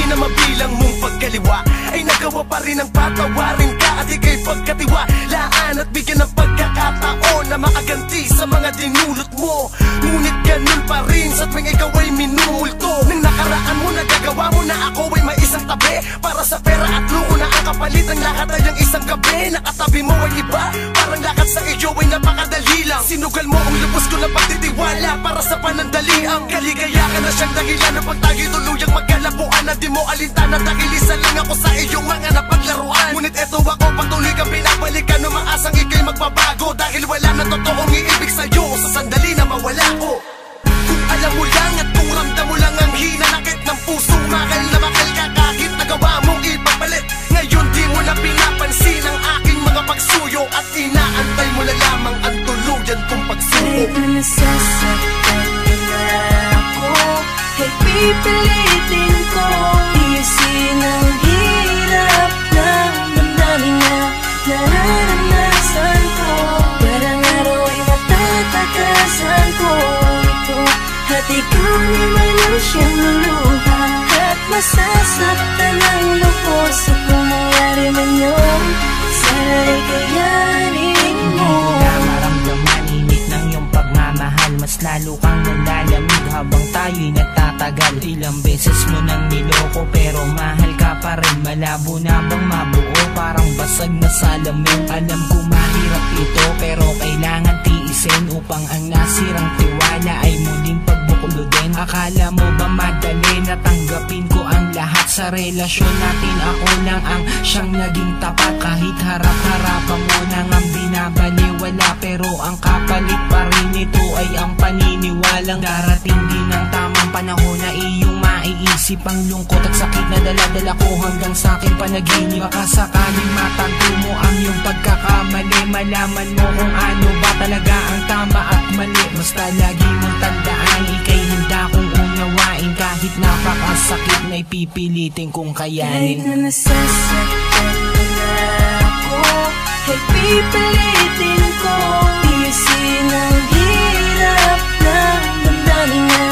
na mabilang mong pagkaliwa ay nagawa pa rin ang patawarin ka at ika'y pagkatiwalaan at bigyan ng pagkakataon na makaganti sa mga dinulot mo. Ngunit ganun pa rin sa tuwing ikaw ay minumulto. Nang nakaraan mo, nagagawa mo na ako ay may isang tabi para sa pera at luho na ang kapalit ng lahat ay ang isang gabi. Nakatabi mo ay iba, parang lakad sa iyo ay napakadali lang. Sinugal mo ang lubos ko na pagtitiwala para sa panandaliang kaligaya ka na siyang dahilan ng pag tayo tuluyang magkalabuan na di mo alintana dahil isa lang ako sa iyong mga napaglaruan. Ngunit eto ako, patuloy kang pinabalikan, umaasang ika'y magbabago dahil wala na totoong iibig sa'yo sa sandali na mawala ko. Kung alam mo lang at kung ramdam mo lang ang hinanakit ng pusong mahal na mahal ka kahit nagawa mong ipapalit. Ngayon di mo na pinapansin ang aking mga pagsuyo at inaantay mo na lamang ang tuluyan kong pagsuko. Kahit na nasasaktan na ako, kahit pipilitin ko tiisin ang hirap ng damdamin na nararanasan ko. Parang araw ay matatakasan ko ito at ikaw naman ang siyang luluha at masasaktan ang lubos at kung mangyari man yun, sana'y kayanin mo. Maramdaman init ng iyong pagmamahal, mas lalo kang nalalamig habang tayo'y nagtatagal. Ilang beses mo nang niloko pero mahal ka pa rin. Malabo na bang mabuo, parang basag na salamin. Alam ko mahirap ito pero kailangan tiisin upang ang nasirang tiwala ay muling pagbuklodin. Akala mo ba madali na tanggapin ko ang lahat sa relasyon natin? Ako lang ang siyang naging tapat kahit harap-harapan mo nang ang binabaliwala. Pero ang kapalit pa rin ito ay ang paniniwalang darating din ang tamang panahon na iyong maiisip ang lungkot at sakit na dala-dala ko hanggang sa aking panaginip. Baka sakaling matanto mo ang iyong pagkakamali, malaman mo kung ano ba talaga ang tama at mali. Basta lagi mong tandaan, ika'y handa kong unawain kahit napakasakit na ipipilitin kong kayanin. Kahit na nasasaktan na ako, kahit pipilitin ko tiisin ang hirap ng damdamin na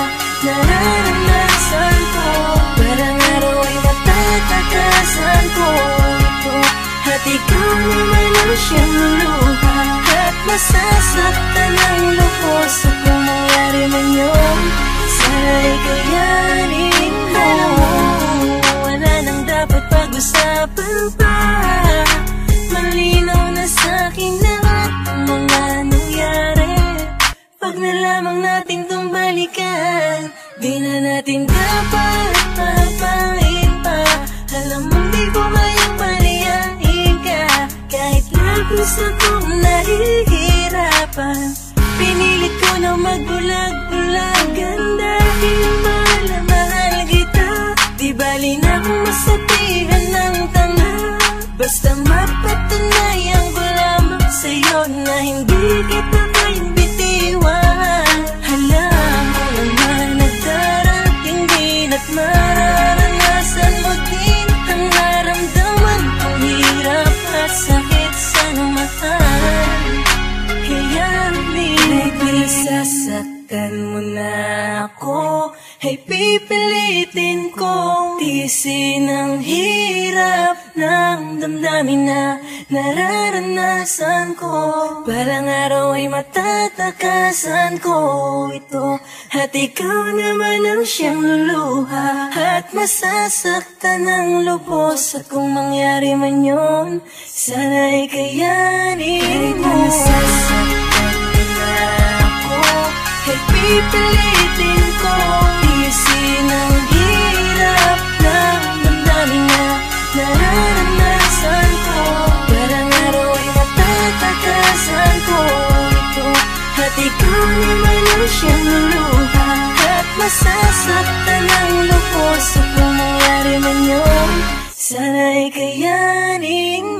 nararanasan ko. Parang araw ay matatakasan ko ito at ikaw naman ang siyang luluha at masasaktan ang lubos at kung mangyari man yun, sana'y kayanin mo. Wala nang dapat pag-usapan pa, malinaw na sa'king lahat ang mga nangyari. Pag nalamang natin itong balikan, di na natin dapat papain pa. Alam mong di ko mayang maliyain ka, kahit labis akong nahihirapan. Pinilit ko na magbulag-bulagan dahil mahal kita. Di bali na kung masabihan ng tanga, basta mapatunayan ko lamang sa'yo na hindi kita kayang bitiwan. Alam mo naman nagdarating din at mararanasan mo din ang naramdaman kong hirap at sakit sa mahal. Kaya pinasasaktan mo na ako, ay pipilitin kong tiisin ang hirap ng damdamin na nararanasan ko. Parang araw ay matatakasan ko ito at ikaw naman ang siyang luluha at masasaktan ng lubos at kung mangyari man yun, sana'y kayanin mo. Kahit na nasasaktan na ako, kahit pipilitin ko tiisin ang hirap ng damdamin na nararanasan ko. Parang araw ay matatakasan ko ito at ikaw naman ang siyang luluha at masasaktan ang lubos at kung mangyari man yun, sana'y kayanin